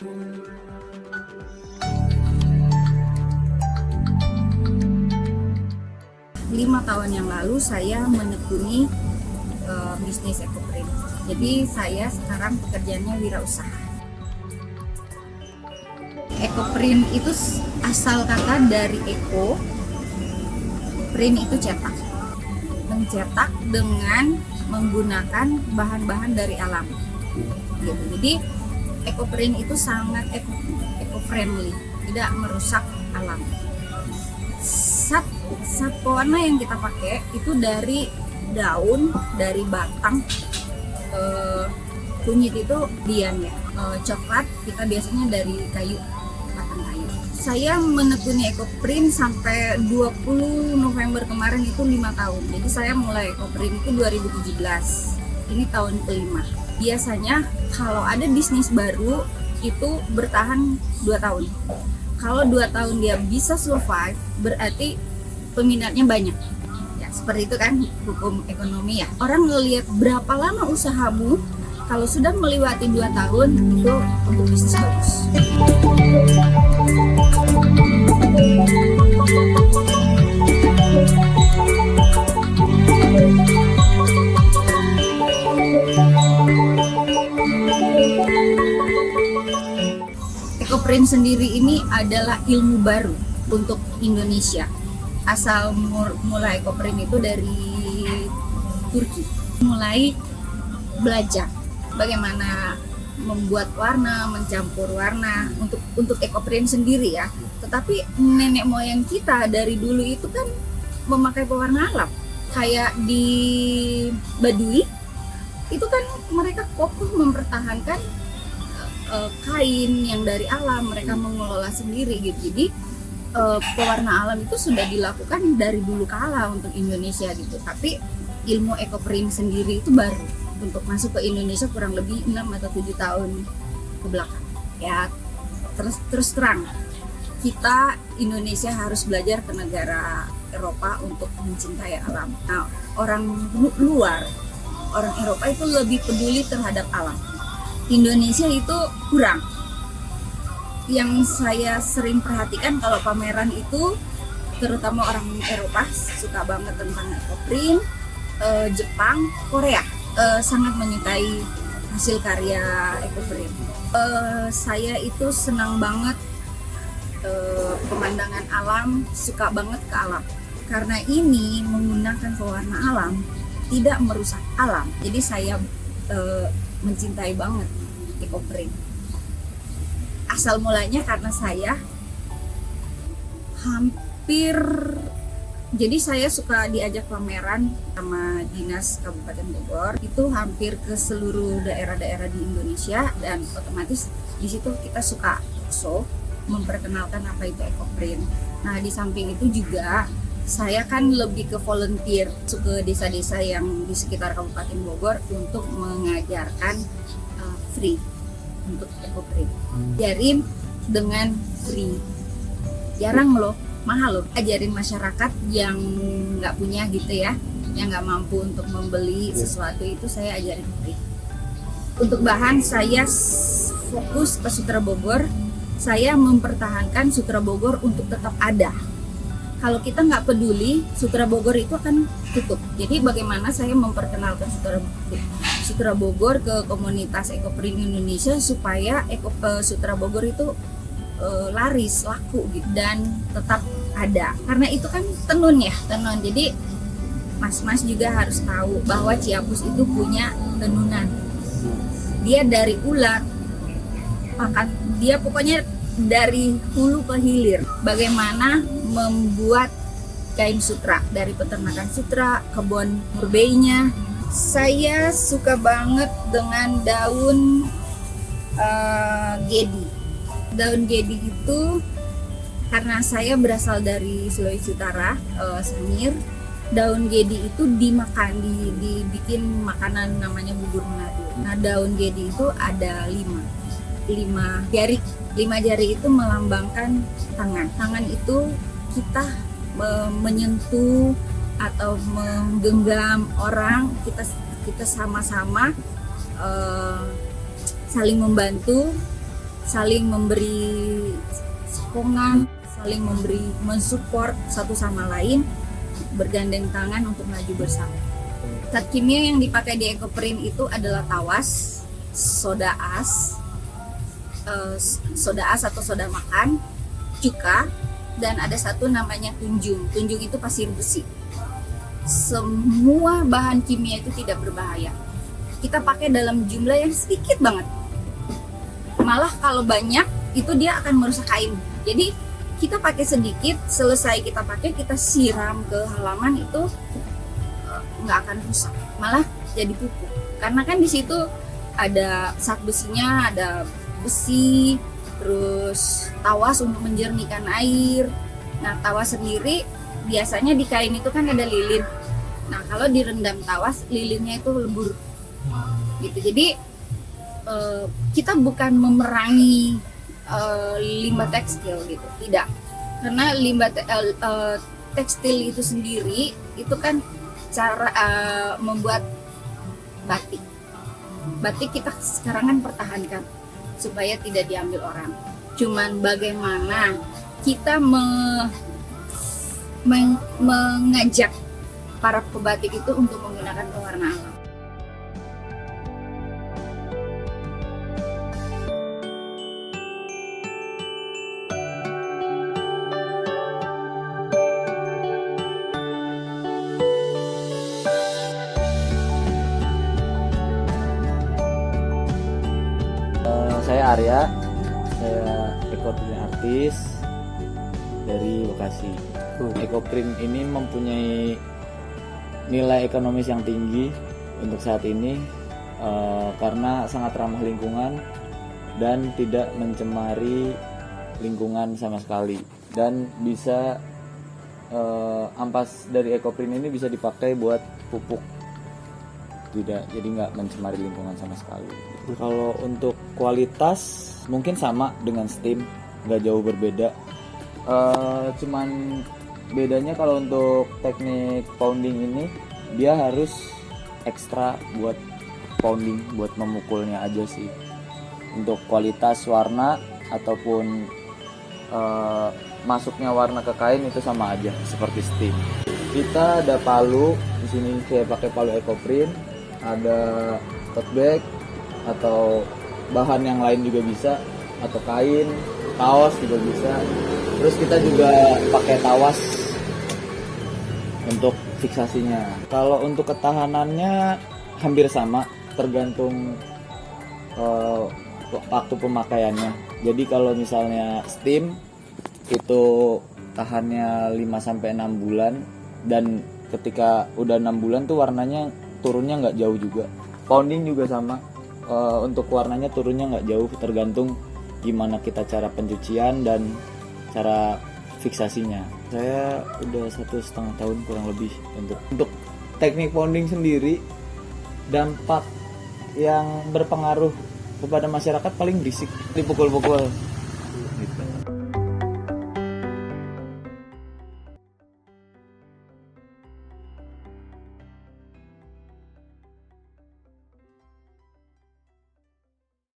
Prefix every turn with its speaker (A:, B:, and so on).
A: 5 tahun yang lalu saya menekuni bisnis ekoprint. Jadi saya sekarang pekerjaannya wirausaha. Ekoprint itu asal kata dari eko, print itu cetak. Mencetak dengan menggunakan bahan-bahan dari alam. Gitu. Jadi ekoprint itu sangat eco-friendly, tidak merusak alam. Sat pewarna yang kita pakai itu dari daun, dari batang, kunyit itu dian ya, coklat kita biasanya dari kayu, batang kayu. Saya menekuni ekoprint sampai 20 November kemarin itu 5 tahun. Jadi saya mulai ekoprint itu 2017. Ini tahun kelima. Biasanya kalau ada bisnis baru itu bertahan 2 tahun. Kalau 2 tahun dia bisa survive, berarti peminatnya banyak. Ya, seperti itu kan hukum ekonomi ya. Orang ngelihat berapa lama usahamu, kalau sudah melewati 2 tahun itu untuk bisnis bagus. Ekoprint sendiri ini adalah ilmu baru untuk Indonesia. Asal mulai ekoprint itu dari Turki. Mulai belajar bagaimana membuat warna, mencampur warna untuk ekoprint sendiri ya. Tetapi nenek moyang kita dari dulu itu kan memakai pewarna alam. Kayak di Baduy itu kan mereka kokoh mempertahankan kain yang dari alam, mereka mengelola sendiri gitu. Jadi pewarna alam itu sudah dilakukan dari dulu kala untuk Indonesia gitu. Tapi ilmu ekoprint sendiri itu baru untuk masuk ke Indonesia kurang lebih 6 atau 7 tahun ke belakang. Ya terus terang kita Indonesia harus belajar ke negara Eropa untuk mencintai alam. Nah, orang luar, orang Eropa itu lebih peduli terhadap alam. Indonesia itu kurang. Yang saya sering perhatikan kalau pameran itu, terutama orang Eropa suka banget tentang ekoprint, Jepang, Korea sangat menyukai hasil karya ekoprint. Saya itu senang banget pemandangan alam, suka banget ke alam. Karena ini menggunakan pewarna alam, tidak merusak alam. Jadi saya mencintai banget ekoprint. Asal mulanya karena saya jadi saya suka diajak pameran sama Dinas Kabupaten Bogor, itu hampir ke seluruh daerah-daerah di Indonesia, dan otomatis di situ kita suka memperkenalkan apa itu ekoprint. Nah, di samping itu juga saya kan lebih ke volunteer ke desa-desa yang di sekitar Kabupaten Bogor untuk mengajarkan free untuk ekoprint. Ajarin dengan free. Jarang loh, mahal loh. Ajarin masyarakat yang nggak punya gitu ya, yang nggak mampu untuk membeli sesuatu itu saya ajarin free. Untuk bahan saya fokus ke Sutra Bogor. Saya mempertahankan Sutra Bogor untuk tetap ada. Kalau kita nggak peduli, Sutra Bogor itu akan tutup. Jadi bagaimana saya memperkenalkan Sutra Bogor ke komunitas ekoprint Indonesia supaya Sutra Bogor itu laris, laku gitu, dan tetap ada. Karena itu kan tenun ya, tenun. Jadi mas-mas juga harus tahu bahwa Ciapus itu punya tenunan. Dia dari ulat, dia pokoknya dari hulu ke hilir. Bagaimana membuat kain sutra, dari peternakan sutra, kebun murbeinya. Saya suka banget dengan daun gedi. Daun gedi itu karena saya berasal dari Sulawesi Utara, Sangir. Daun gedi itu dimakan, dibikin makanan namanya bubur Manado. Nah, daun gedi itu ada 5 jari. 5 jari itu melambangkan tangan. Tangan itu kita menyentuh atau menggenggam orang, kita sama-sama saling membantu saling memberi sokongan, saling mensupport satu sama lain, bergandeng tangan untuk maju bersama. Zat kimia yang dipakai di Ecoprint itu adalah tawas, soda as atau soda makan, cuka, dan ada satu namanya tunjung. Tunjung itu pasir besi. Semua bahan kimia itu tidak berbahaya. Kita pakai dalam jumlah yang sedikit banget. Malah kalau banyak itu dia akan merusak kain. Jadi kita pakai sedikit, selesai kita pakai, kita siram ke halaman itu nggak akan rusak, malah jadi pupuk. Karena kan di situ ada zat besinya, ada besi, terus tawas untuk menjernihkan air. Nah, tawas sendiri biasanya di kain itu kan ada lilin. Nah, kalau direndam tawas, lilinnya itu lebur. Gitu. Jadi kita bukan memerangi limbah tekstil gitu, tidak. Karena limbah tekstil itu sendiri itu kan cara membuat batik. Batik kita sekarang kan pertahankan supaya tidak diambil orang. Cuman bagaimana kita mengajak para pebatik itu untuk menggunakan pewarna alam.
B: Saya Arya, saya Ecoprint artis dari Bekasi. Ecoprint ini mempunyai nilai ekonomis yang tinggi untuk saat ini karena sangat ramah lingkungan dan tidak mencemari lingkungan sama sekali. Dan bisa ampas dari Ecoprint ini bisa dipakai buat pupuk, tidak, jadi nggak mencemari lingkungan sama sekali. Kalau untuk kualitas mungkin sama dengan steam, nggak jauh berbeda. Cuman bedanya kalau untuk teknik pounding ini dia harus ekstra buat pounding, buat memukulnya aja sih. Untuk kualitas warna ataupun masuknya warna ke kain itu sama aja seperti steam. Kita ada palu di sini, saya pakai palu Ecoprint. Ada tote bag atau bahan yang lain juga bisa, atau kain, kaos juga bisa. Terus kita juga pakai tawas untuk fiksasinya. Kalau untuk ketahanannya hampir sama, tergantung waktu pemakaiannya. Jadi kalau misalnya steam itu tahannya 5-6 bulan, dan ketika udah 6 bulan tuh warnanya turunnya nggak jauh juga. Pounding juga sama, untuk warnanya turunnya nggak jauh, tergantung gimana kita cara pencucian dan cara fiksasinya. Saya udah 1,5 tahun kurang lebih untuk teknik pounding sendiri. Dampak yang berpengaruh kepada masyarakat paling berisik, dipukul-pukul gitu.